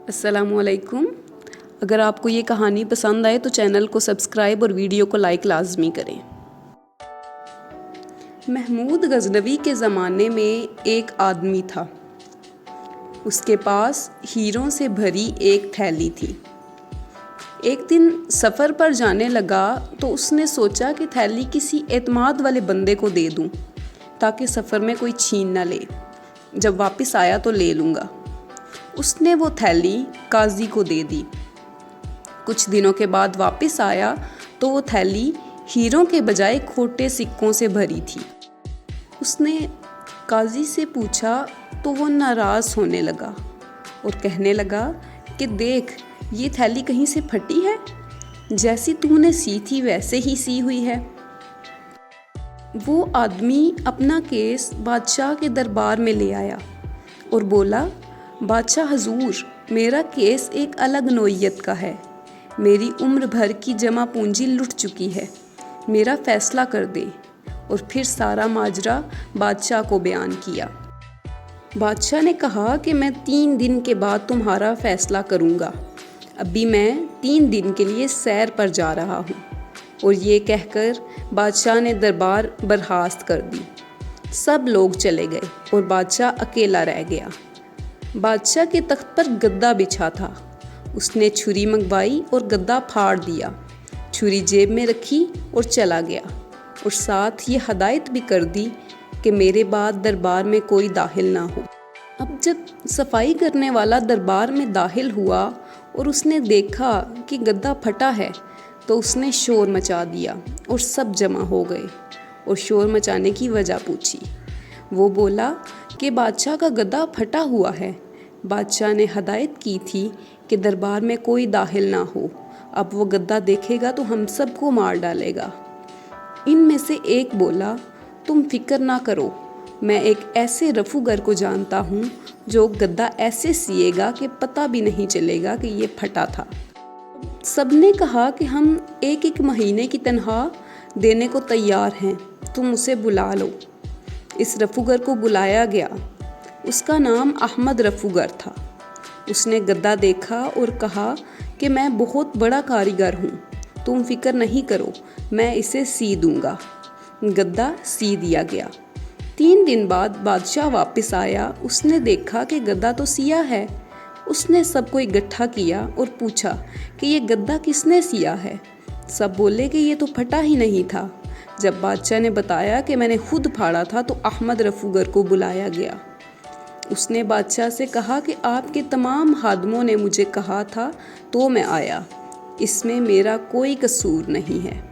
अस्सलामु अलैकुम। अगर आपको ये कहानी पसंद आए तो चैनल को सब्सक्राइब और वीडियो को लाइक लाजमी करें। महमूद गजनवी के ज़माने में एक आदमी था। उसके पास हीरों से भरी एक थैली थी। एक दिन सफ़र पर जाने लगा तो उसने सोचा कि थैली किसी एतमाद वाले बंदे को दे दूं ताकि सफ़र में कोई छीन ना ले। जब वापस आया तो ले लूँगा। उसने वो थैली काजी को दे दी। कुछ दिनों के बाद वापस आया तो वो थैली हीरों के बजाय खोटे सिक्कों से भरी थी। उसने काजी से पूछा तो वो नाराज़ होने लगा और कहने लगा कि देख, ये थैली कहीं से फटी है, जैसी तूने सी थी वैसे ही सी हुई है। वो आदमी अपना केस बादशाह के दरबार में ले आया और बोला, बादशाह हजूर, मेरा केस एक अलग नोयत का है। मेरी उम्र भर की जमा पूंजी लुट चुकी है। मेरा फ़ैसला कर दे। और फिर सारा माजरा बादशाह को बयान किया। बादशाह ने कहा कि मैं 3 दिन के बाद तुम्हारा फ़ैसला करूँगा। अभी मैं 3 दिन के लिए सैर पर जा रहा हूँ। और ये कहकर बादशाह ने दरबार बर्खास्त कर दी। सब लोग चले गए और बादशाह अकेला रह गया। बादशाह के तख्त पर गद्दा बिछा था। उसने छुरी मंगवाई और गद्दा फाड़ दिया। छुरी जेब में रखी और चला गया और साथ ये हदायत भी कर दी कि मेरे बाद दरबार में कोई दाखिल ना हो। अब जब सफाई करने वाला दरबार में दाखिल हुआ और उसने देखा कि गद्दा फटा है तो उसने शोर मचा दिया और सब जमा हो गए और शोर मचाने की वजह पूछी। वो बोला कि बादशाह का गद्दा फटा हुआ है। बादशाह ने हदायत की थी कि दरबार में कोई दाखिल ना हो। अब वो गद्दा देखेगा तो हम सबको मार डालेगा। इनमें से एक बोला, तुम फिक्र ना करो, मैं एक ऐसे रफूगर को जानता हूँ जो गद्दा ऐसे सिएगा कि पता भी नहीं चलेगा कि ये फटा था। सबने कहा कि हम 1-1 महीने की तनख्वाह देने को तैयार हैं, तुम उसे बुला लो। इस रफूगर को बुलाया गया। उसका नाम अहमद रफूगर था। उसने गद्दा देखा और कहा कि मैं बहुत बड़ा कारीगर हूँ, तुम फिक्र नहीं करो, मैं इसे सी दूँगा। गद्दा सी दिया गया। 3 दिन बाद बादशाह वापस आया। उसने देखा कि गद्दा तो सिया है। उसने सबको इकट्ठा किया और पूछा कि ये गद्दा किसने सिया है। सब बोले कि ये तो फटा ही नहीं था। जब बादशाह ने बताया कि मैंने खुद फाड़ा था तो अहमद रफूगर को बुलाया गया। उसने बादशाह से कहा कि आपके तमाम खादमों ने मुझे कहा था तो मैं आया, इसमें मेरा कोई कसूर नहीं है,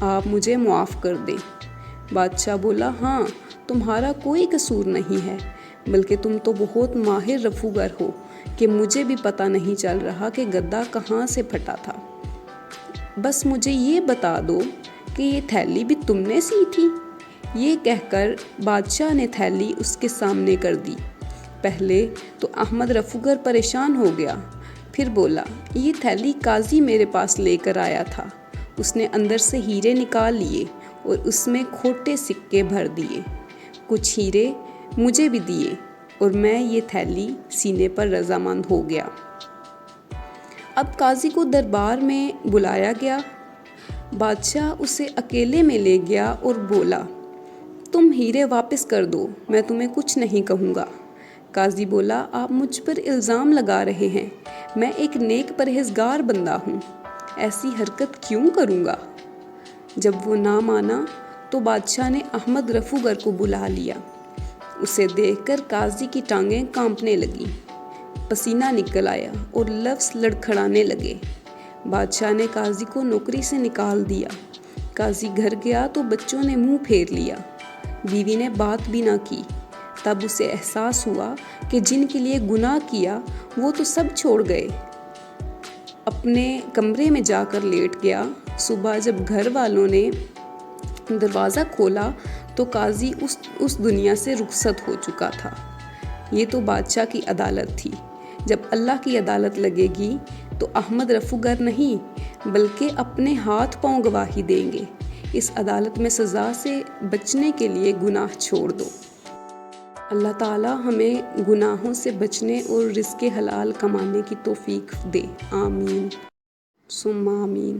आप मुझे माफ़ कर दें। बादशाह बोला, हाँ, तुम्हारा कोई कसूर नहीं है, बल्कि तुम तो बहुत माहिर रफूगर हो कि मुझे भी पता नहीं चल रहा कि गद्दा कहाँ से फटा था। बस मुझे ये बता दो कि ये थैली भी तुमने सी थी। ये कहकर बादशाह ने थैली उसके सामने कर दी। पहले तो अहमद रफूगर परेशान हो गया, फिर बोला, ये थैली काजी मेरे पास लेकर आया था। उसने अंदर से हीरे निकाल लिए और उसमें खोटे सिक्के भर दिए। कुछ हीरे मुझे भी दिए और मैं ये थैली सीने पर रजामंद हो गया। अब काजी को दरबार में बुलाया गया। बादशाह उसे अकेले में ले गया और बोला, तुम हीरे वापस कर दो, मैं तुम्हें कुछ नहीं कहूँगा। काजी बोला, आप मुझ पर इल्ज़ाम लगा रहे हैं, मैं एक नेक परहेज़गार बंदा हूँ, ऐसी हरकत क्यों करूँगा। जब वो ना माना तो बादशाह ने अहमद रफूगर को बुला लिया। उसे देखकर काजी की टांगें कांपने लगीं, पसीना निकल आया और लफ्ज़ लड़खड़ाने लगे। बादशाह ने काजी को नौकरी से निकाल दिया। काजी घर गया तो बच्चों ने मुंह फेर लिया। बीवी ने बात भी ना की। तब उसे एहसास हुआ कि जिनके लिए गुनाह किया वो तो सब छोड़ गए। अपने कमरे में जाकर लेट गया। सुबह जब घर वालों ने दरवाज़ा खोला तो काजी उस दुनिया से रुखसत हो चुका था। ये तो बादशाह की अदालत थी। जब अल्लाह की अदालत लगेगी तो अहमद रफूगर नहीं बल्कि अपने हाथ पांव गवाही देंगे। इस अदालत में सज़ा से बचने के लिए गुनाह छोड़ दो। اللہ تعالیٰ ہمیں گناہوں سے بچنے اور رزق حلال کمانے کی توفیق دے، آمین ثم آمین۔